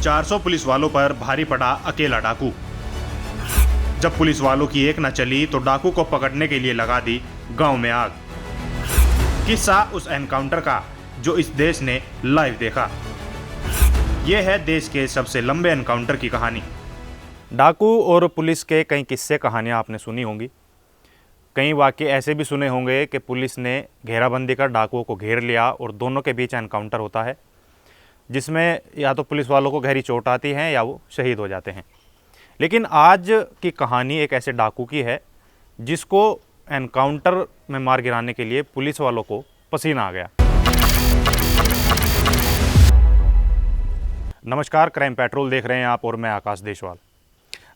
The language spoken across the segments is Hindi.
400 पुलिस वालों पर भारी पड़ा अकेला डाकू। जब पुलिस वालों की एक न चली तो डाकू को पकड़ने के लिए लगा दी गांव में आग। किस्सा उस एनकाउंटर का जो इस देश ने लाइव देखा। यह है देश के सबसे लंबे एनकाउंटर की कहानी। डाकू और पुलिस के कई किस्से कहानियां आपने सुनी होंगी। कई वाक़ये ऐसे भी सुने होंगे कि पुलिस ने घेराबंदी कर डाकुओं को घेर लिया और दोनों के बीच एनकाउंटर होता है, जिसमें या तो पुलिस वालों को गहरी चोट आती है या वो शहीद हो जाते हैं। लेकिन आज की कहानी एक ऐसे डाकू की है जिसको एनकाउंटर में मार गिराने के लिए पुलिस वालों को पसीना आ गया। नमस्कार, क्राइम पेट्रोल देख रहे हैं आप और मैं आकाश देशवाल।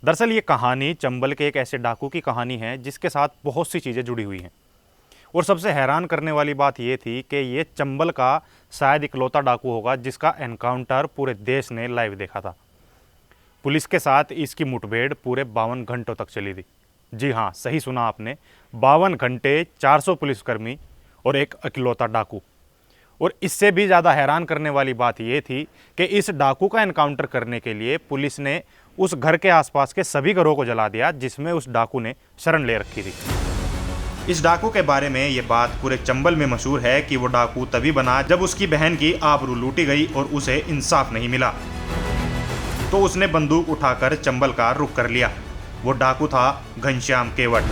दरअसल ये कहानी चंबल के एक ऐसे डाकू की कहानी है जिसके साथ बहुत सी चीज़ें जुड़ी हुई हैं। और सबसे हैरान करने वाली बात ये थी कि ये चंबल का शायद इकलौता डाकू होगा जिसका एनकाउंटर पूरे देश ने लाइव देखा था। पुलिस के साथ इसकी मुठभेड़ पूरे 52 घंटों तक चली थी। जी हाँ, सही सुना आपने, 52 घंटे, 400 पुलिसकर्मी और एक इकलौता डाकू। और इससे भी ज़्यादा हैरान करने वाली बात ये थी कि इस डाकू का एनकाउंटर करने के लिए पुलिस ने उस घर के आसपास के सभी घरों को जला दिया जिसमें उस डाकू ने शरण ले रखी थी। इस डाकू के बारे में ये बात पूरे चंबल में मशहूर है कि वो डाकू तभी बना जब उसकी बहन की आबरू लूटी गई और उसे इंसाफ नहीं मिला, तो उसने बंदूक उठाकर चंबल का रुख कर लिया। वो डाकू था घनश्याम केवट।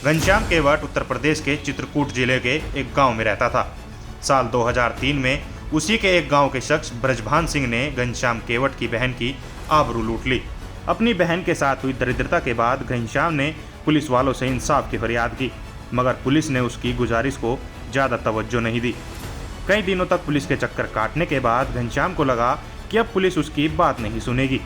घनश्याम केवट उत्तर प्रदेश के चित्रकूट जिले के एक गांव में रहता था। साल 2003 में उसी के एक गांव के शख्स ब्रजभान सिंह ने घनश्याम केवट की बहन की आबरू लूट ली। अपनी बहन के साथ हुई दरिद्रता के बाद घनश्याम ने पुलिस वालों से इंसाफ की फरियाद की, मगर पुलिस ने उसकी गुजारिश को ज़्यादा तवज्जो नहीं दी। कई दिनों तक पुलिस के चक्कर काटने के बाद घनश्याम को लगा कि अब पुलिस उसकी बात नहीं सुनेगी।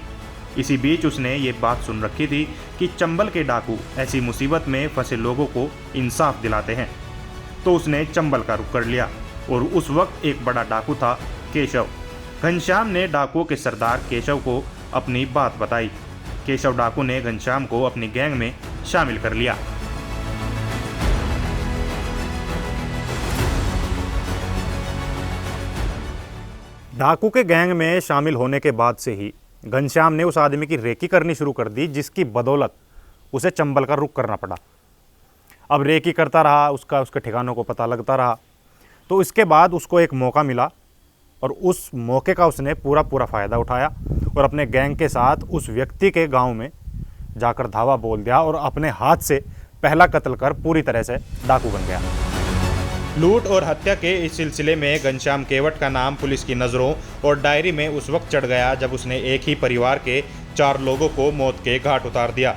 इसी बीच उसने ये बात सुन रखी थी कि चंबल के डाकू ऐसी मुसीबत में फंसे लोगों को इंसाफ दिलाते हैं, तो उसने चंबल का रुख कर लिया। और उस वक्त एक बड़ा डाकू था केशव। घनश्याम ने डाकुओं के सरदार केशव को अपनी बात बताई। केशव डाकू ने घनश्याम को अपनी गैंग में शामिल कर लिया। डाकू के गैंग में शामिल होने के बाद से ही घनश्याम ने उस आदमी की रेकी करनी शुरू कर दी जिसकी बदौलत उसे चंबल का रुख करना पड़ा। अब रेकी करता रहा, उसके ठिकानों को पता लगता रहा, तो इसके बाद उसको एक मौका मिला और उस मौके का उसने पूरा फ़ायदा उठाया और अपने गैंग के साथ उस व्यक्ति के गांव में जाकर धावा बोल दिया और अपने हाथ से पहला कत्ल कर पूरी तरह से डाकू बन गया। लूट और हत्या के इस सिलसिले में घनश्याम केवट का नाम पुलिस की नज़रों और डायरी में उस वक्त चढ़ गया जब उसने एक ही परिवार के 4 लोगों को मौत के घाट उतार दिया।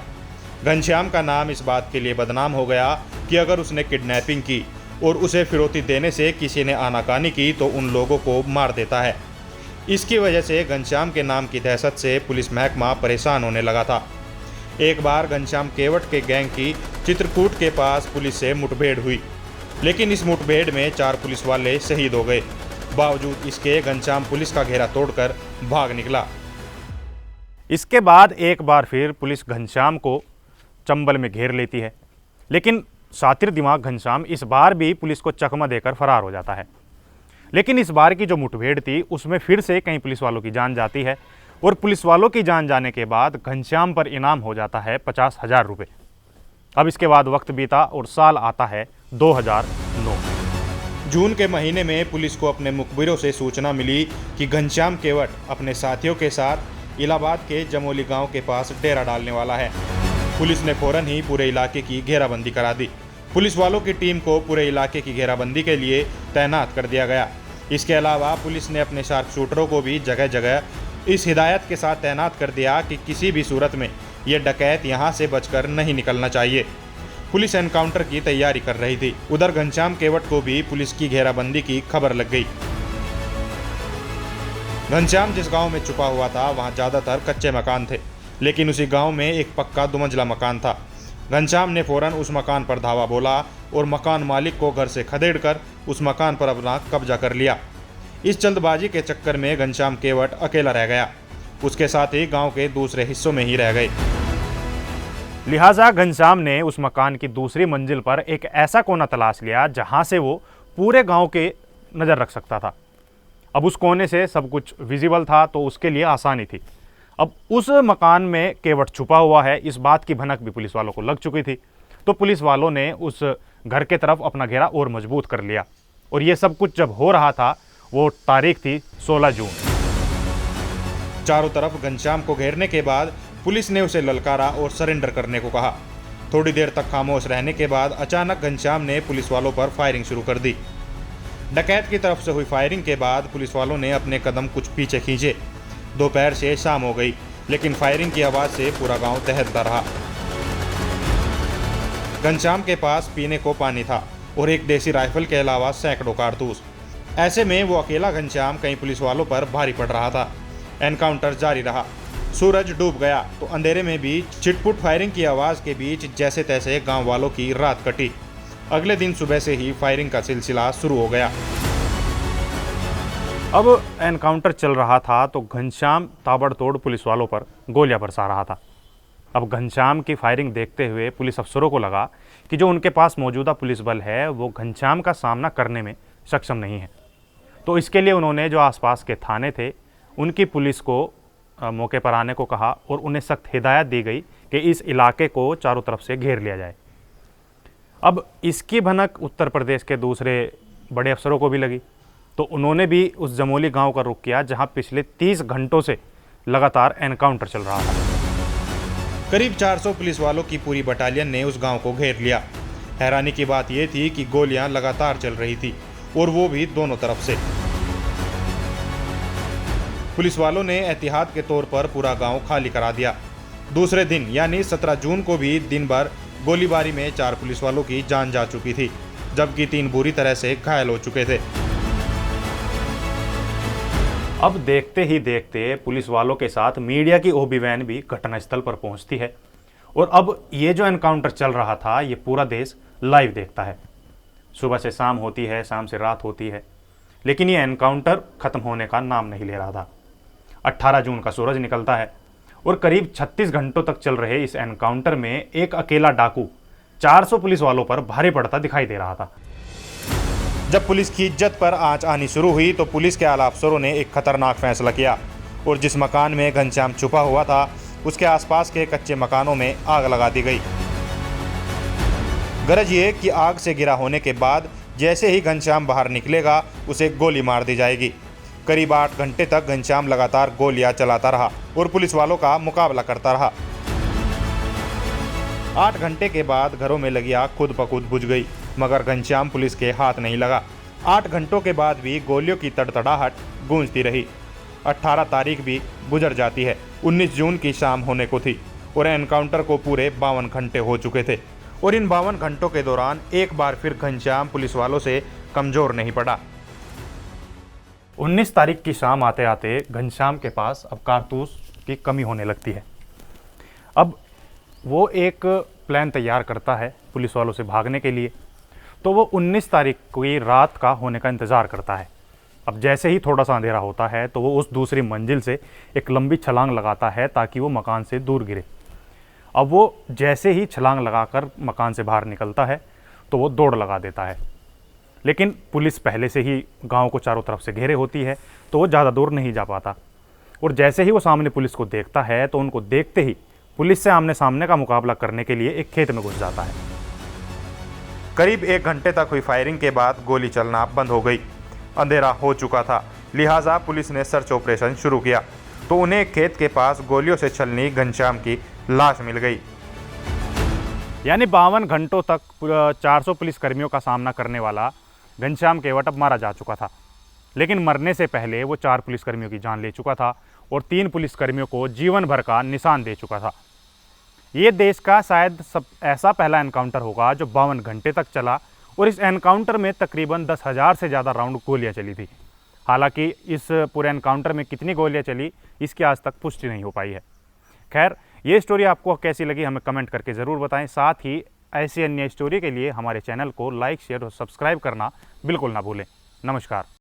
घनश्याम का नाम इस बात के लिए बदनाम हो गया कि अगर उसने किडनैपिंग की और उसे फिरौती देने से किसी ने आनाकानी की तो उन लोगों को मार देता है। इसकी वजह से घनश्याम के नाम की दहशत से पुलिस महकमा परेशान होने लगा था। एक बार घनश्याम केवट के गैंग की चित्रकूट के पास पुलिस से मुठभेड़ हुई, लेकिन इस मुठभेड़ में 4 पुलिस वाले शहीद हो गए। बावजूद इसके घनश्याम पुलिस का घेरा तोड़कर भाग निकला। इसके बाद एक बार फिर पुलिस घनश्याम को चंबल में घेर लेती है, लेकिन शातिर दिमाग घनश्याम इस बार भी पुलिस को चकमा देकर फरार हो जाता है। लेकिन इस बार की जो मुठभेड़ थी उसमें फिर से कई पुलिस वालों की जान जाती है और पुलिस वालों की जान जाने के बाद घनश्याम पर इनाम हो जाता है 50,000 रुपये। अब इसके बाद वक्त बीता और साल आता है 2009। जून के महीने में पुलिस को अपने मुखबिरों से सूचना मिली कि घनश्याम केवट अपने साथियों के साथ इलाहाबाद के जमोली गांव के पास डेरा डालने वाला है। पुलिस ने फौरन ही पूरे इलाके की घेराबंदी करा दी। पुलिस वालों की टीम को पूरे इलाके की घेराबंदी के लिए तैनात कर दिया गया। इसके अलावा पुलिस ने अपने शार्प शूटरों को भी जगह जगह इस हिदायत के साथ तैनात कर दिया कि किसी भी सूरत में ये डकैत यहाँ से बचकर नहीं निकलना चाहिए। पुलिस एनकाउंटर की तैयारी कर रही थी। उधर घनश्याम केवट को भी पुलिस की घेराबंदी की खबर लग गई। घनश्याम जिस गांव में छुपा हुआ था वहां ज़्यादातर कच्चे मकान थे, लेकिन उसी गांव में एक पक्का 2 मंजिला मकान था। घनश्याम ने फौरन उस मकान पर धावा बोला और मकान मालिक को घर से खदेड़कर उस मकान पर अपना कब्जा कर लिया। इस जल्दबाजी के चक्कर में घनश्याम केवट अकेला रह गया। उसके साथ ही गांव के दूसरे हिस्सों में ही रह गए। लिहाजा घनश्याम ने उस मकान की दूसरी मंजिल पर एक ऐसा कोना तलाश लिया जहां से वो पूरे गांव के नज़र रख सकता था। अब उस कोने से सब कुछ विजिबल था तो उसके लिए आसानी थी। अब उस मकान में केवट छुपा हुआ है, इस बात की भनक भी पुलिस वालों को लग चुकी थी। तो पुलिस वालों ने उस घर के तरफ अपना घेरा और मजबूत कर लिया। और ये सब कुछ जब हो रहा था वो तारीख थी 16 जून। चारों तरफ घनश्याम को घेरने के बाद पुलिस ने उसे ललकारा और सरेंडर करने को कहा। थोड़ी देर तक खामोश रहने के बाद अचानक घनश्याम ने पुलिस वालों पर फायरिंग शुरू कर दी। डकैत की तरफ से हुई फायरिंग के बाद पुलिस वालों ने अपने कदम कुछ पीछे खींचे। दोपहर से शाम हो गई, लेकिन फायरिंग की आवाज़ से पूरा गांव दहलता रहा। घनश्याम के पास पीने को पानी था और एक देसी राइफल के अलावा सैकड़ों कारतूस। ऐसे में वो अकेला घनश्याम कई पुलिस वालों पर भारी पड़ रहा था। एनकाउंटर जारी रहा। सूरज डूब गया तो अंधेरे में भी छिटपुट फायरिंग की आवाज़ के बीच जैसे तैसे गांव वालों की रात कटी। अगले दिन सुबह से ही फायरिंग का सिलसिला शुरू हो गया। अब एनकाउंटर चल रहा था तो घनश्याम ताबड़तोड़ पुलिस वालों पर गोलियां बरसा रहा था। अब घनश्याम की फायरिंग देखते हुए पुलिस अफसरों को लगा कि जो उनके पास मौजूदा पुलिस बल है वो घनश्याम का सामना करने में सक्षम नहीं है। तो इसके लिए उन्होंने जो आसपास के थाने थे उनकी पुलिस को मौके पर आने को कहा और उन्हें सख्त हिदायत दी गई कि इस इलाके को चारों तरफ से घेर लिया जाए। अब इसकी भनक उत्तर प्रदेश के दूसरे बड़े अफसरों को भी लगी तो उन्होंने भी उस जमोली गांव का रुख किया जहां पिछले 30 घंटों से लगातार एनकाउंटर चल रहा था। करीब 400 पुलिस वालों की पूरी बटालियन ने उस गांव को घेर लिया। हैरानी की बात यह थी कि गोलियां लगातार चल रही थी और वो भी दोनों तरफ से। पुलिस वालों ने एहतियात के तौर पर पूरा गांव खाली करा दिया। दूसरे दिन यानी 17 जून को भी दिन भर गोलीबारी में 4 पुलिस वालों की जान जा चुकी थी, जबकि 3 बुरी तरह से घायल हो चुके थे। अब देखते ही देखते पुलिस वालों के साथ मीडिया की ओबी वैन भी घटनास्थल पर पहुंचती है और अब ये जो एनकाउंटर चल रहा था ये पूरा देश लाइव देखता है। सुबह से शाम होती है, शाम से रात होती है, लेकिन ये एनकाउंटर खत्म होने का नाम नहीं ले रहा था। 18 जून का सूरज निकलता है और करीब 36 घंटों तक चल रहे इस एनकाउंटर में एक अकेला डाकू 400 पुलिस वालों पर भारी पड़ता दिखाई दे रहा था। जब पुलिस की इज्जत पर आंच आनी शुरू हुई तो पुलिस के आला अफसरों ने एक खतरनाक फैसला किया और जिस मकान में घनश्याम छुपा हुआ था उसके आसपास के कच्चे मकानों में आग लगा दी गई। गरज ये कि आग से गिरा होने के बाद जैसे ही घनश्याम बाहर निकलेगा उसे गोली मार दी जाएगी। करीब 8 घंटे तक घनश्याम लगातार गोलियां चलाता रहा और पुलिस वालों का मुकाबला करता रहा। 8 घंटे के बाद घरों में लगी आग खुद ब खुद बुझ गई, मगर घनश्याम पुलिस के हाथ नहीं लगा। 8 घंटों के बाद भी गोलियों की तड़तड़ाहट गूंजती रही। 18 तारीख भी गुजर जाती है। 19 जून की शाम होने को थी और एनकाउंटर को पूरे 52 घंटे हो चुके थे और इन 52 घंटों के दौरान एक बार फिर घनश्याम पुलिस वालों से कमजोर नहीं पड़ा। 19 तारीख की शाम आते आते घनश्याम के पास अब कारतूस की कमी होने लगती है। अब वो एक प्लान तैयार करता है पुलिस वालों से भागने के लिए। तो वो 19 तारीख की रात का होने का इंतज़ार करता है। अब जैसे ही थोड़ा सा अंधेरा होता है तो वो उस दूसरी मंजिल से एक लंबी छलांग लगाता है ताकि वो मकान से दूर गिरे। अब वो जैसे ही छलांग लगाकर मकान से बाहर निकलता है तो वो दौड़ लगा देता है, लेकिन पुलिस पहले से ही गांव को चारों तरफ से घेरे होती है तो वो ज़्यादा दूर नहीं जा पाता। और जैसे ही वो सामने पुलिस को देखता है तो उनको देखते ही पुलिस से आमने सामने का मुकाबला करने के लिए एक खेत में घुस जाता है। करीब 1 घंटे तक हुई फायरिंग के बाद गोली चलना बंद हो गई। अंधेरा हो चुका था, लिहाजा पुलिस ने सर्च ऑपरेशन शुरू किया तो उन्हें खेत के पास गोलियों से छलनी घनश्याम की लाश मिल गई। यानी 52 घंटों तक 400 पुलिसकर्मियों का सामना करने वाला घनश्याम केवट अब मारा जा चुका था, लेकिन मरने से पहले वो 4 पुलिसकर्मियों की जान ले चुका था और 3 पुलिसकर्मियों को जीवन भर का निशान दे चुका था। ये देश का शायद ऐसा पहला एनकाउंटर होगा जो 52 घंटे तक चला और इस एनकाउंटर में तकरीबन 10,000 से ज़्यादा राउंड गोलियां चली थी। हालांकि इस पूरे एनकाउंटर में कितनी गोलियां चली इसकी आज तक पुष्टि नहीं हो पाई है। खैर, ये स्टोरी आपको कैसी लगी हमें कमेंट करके ज़रूर बताएं। साथ ही ऐसी अन्य स्टोरी के लिए हमारे चैनल को लाइक, शेयर और सब्सक्राइब करना बिल्कुल ना भूलें। नमस्कार।